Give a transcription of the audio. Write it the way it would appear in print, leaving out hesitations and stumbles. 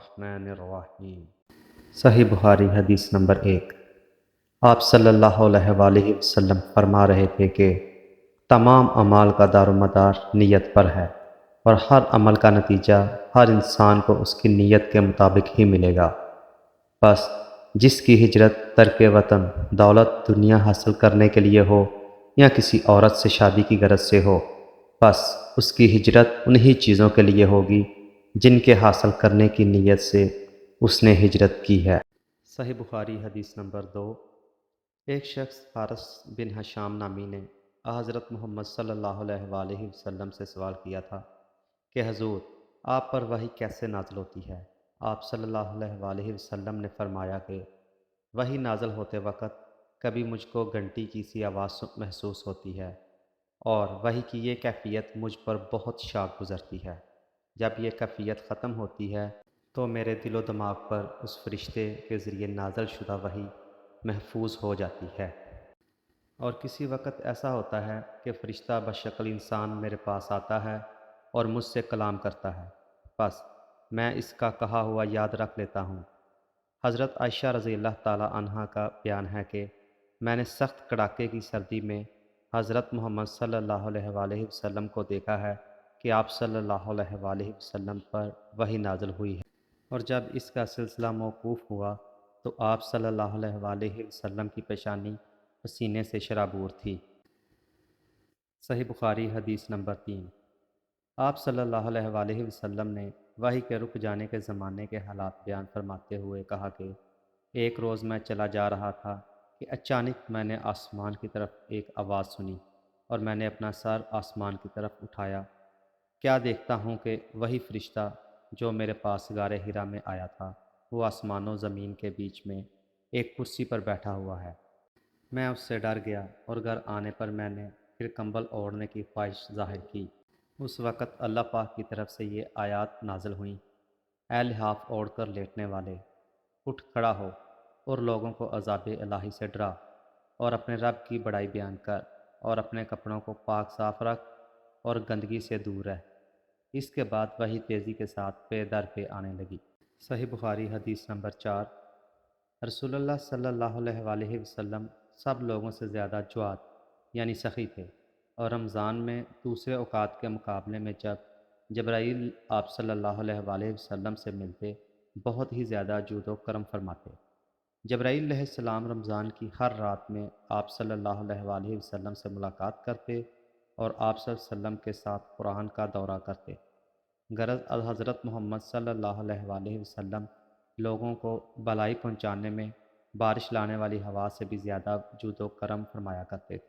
الرحمن الرحیم۔ صحیح بخاری حدیث نمبر 1۔ آپ صلی اللہ علیہ وآلہ وسلم فرما رہے تھے کہ تمام اعمال کا دار و مدار نیت پر ہے، اور ہر عمل کا نتیجہ ہر انسان کو اس کی نیت کے مطابق ہی ملے گا۔ بس جس کی ہجرت ترک وطن دولت دنیا حاصل کرنے کے لیے ہو یا کسی عورت سے شادی کی غرض سے ہو، بس اس کی ہجرت انہی چیزوں کے لیے ہوگی جن کے حاصل کرنے کی نیت سے اس نے ہجرت کی ہے۔ صحیح بخاری حدیث نمبر 2۔ ایک شخص حارث بن ہشام نامی نے حضرت محمد صلی اللہ علیہ وآلہ وسلم سے سوال کیا تھا کہ حضور، آپ پر وحی کیسے نازل ہوتی ہے؟ آپ صلی اللہ علیہ وآلہ وسلم نے فرمایا کہ وحی نازل ہوتے وقت کبھی مجھ کو گھنٹی کی سی آواز محسوس ہوتی ہے، اور وحی کی یہ کیفیت مجھ پر بہت شاق گزرتی ہے۔ جب یہ کیفیت ختم ہوتی ہے تو میرے دل و دماغ پر اس فرشتے کے ذریعے نازل شدہ وحی محفوظ ہو جاتی ہے۔ اور کسی وقت ایسا ہوتا ہے کہ فرشتہ بشکل انسان میرے پاس آتا ہے اور مجھ سے کلام کرتا ہے، بس میں اس کا کہا ہوا یاد رکھ لیتا ہوں۔ حضرت عائشہ رضی اللہ تعالی عنہا کا بیان ہے کہ میں نے سخت کڑاکے کی سردی میں حضرت محمد صلی اللہ علیہ وآلہ وسلم کو دیکھا ہے کہ آپ صلی اللہ علیہ وآلہ وسلم پر وحی نازل ہوئی ہے، اور جب اس کا سلسلہ موقوف ہوا تو آپ صلی اللہ علیہ وآلہ وسلم کی پیشانی پسینے سے شرابور تھی۔ صحیح بخاری حدیث نمبر 3۔ آپ صلی اللہ علیہ وآلہ وسلم نے وحی کے رک جانے کے زمانے کے حالات بیان فرماتے ہوئے کہا کہ ایک روز میں چلا جا رہا تھا کہ اچانک میں نے آسمان کی طرف ایک آواز سنی، اور میں نے اپنا سر آسمان کی طرف اٹھایا، کیا دیکھتا ہوں کہ وہی فرشتہ جو میرے پاس غار حرا میں آیا تھا وہ آسمان و زمین کے بیچ میں ایک کرسی پر بیٹھا ہوا ہے۔ میں اس سے ڈر گیا اور گھر آنے پر میں نے پھر کمبل اوڑھنے کی خواہش ظاہر کی۔ اس وقت اللہ پاک کی طرف سے یہ آیات نازل ہوئیں: اے لحاف اوڑھ کر لیٹنے والے، اٹھ کھڑا ہو اور لوگوں کو عذاب الہی سے ڈرا، اور اپنے رب کی بڑائی بیان کر، اور اپنے کپڑوں کو پاک صاف رکھ اور گندگی سے دور رہ۔ اس کے بعد وہی تیزی کے ساتھ پے در پہ آنے لگی۔ صحیح بخاری حدیث نمبر 4۔ رسول اللہ صلی اللہ علیہ وآلہ وسلم سب لوگوں سے زیادہ جواد یعنی سخی تھے، اور رمضان میں دوسرے اوقات کے مقابلے میں جب جبرائیل آپ صلی اللہ علیہ وآلہ وسلم سے ملتے بہت ہی زیادہ جود و کرم فرماتے۔ جبرائیل علیہ السلام رمضان کی ہر رات میں آپ صلی اللہ علیہ وآلہ وسلم سے ملاقات کرتے اور آپ صلی اللہ علیہ وسلم کے ساتھ قرآن کا دورہ کرتے۔ غرض حضرت محمد صلی اللہ علیہ وآلہ وسلم لوگوں کو بھلائی پہنچانے میں بارش لانے والی ہوا سے بھی زیادہ جود و کرم فرمایا کرتے تھے۔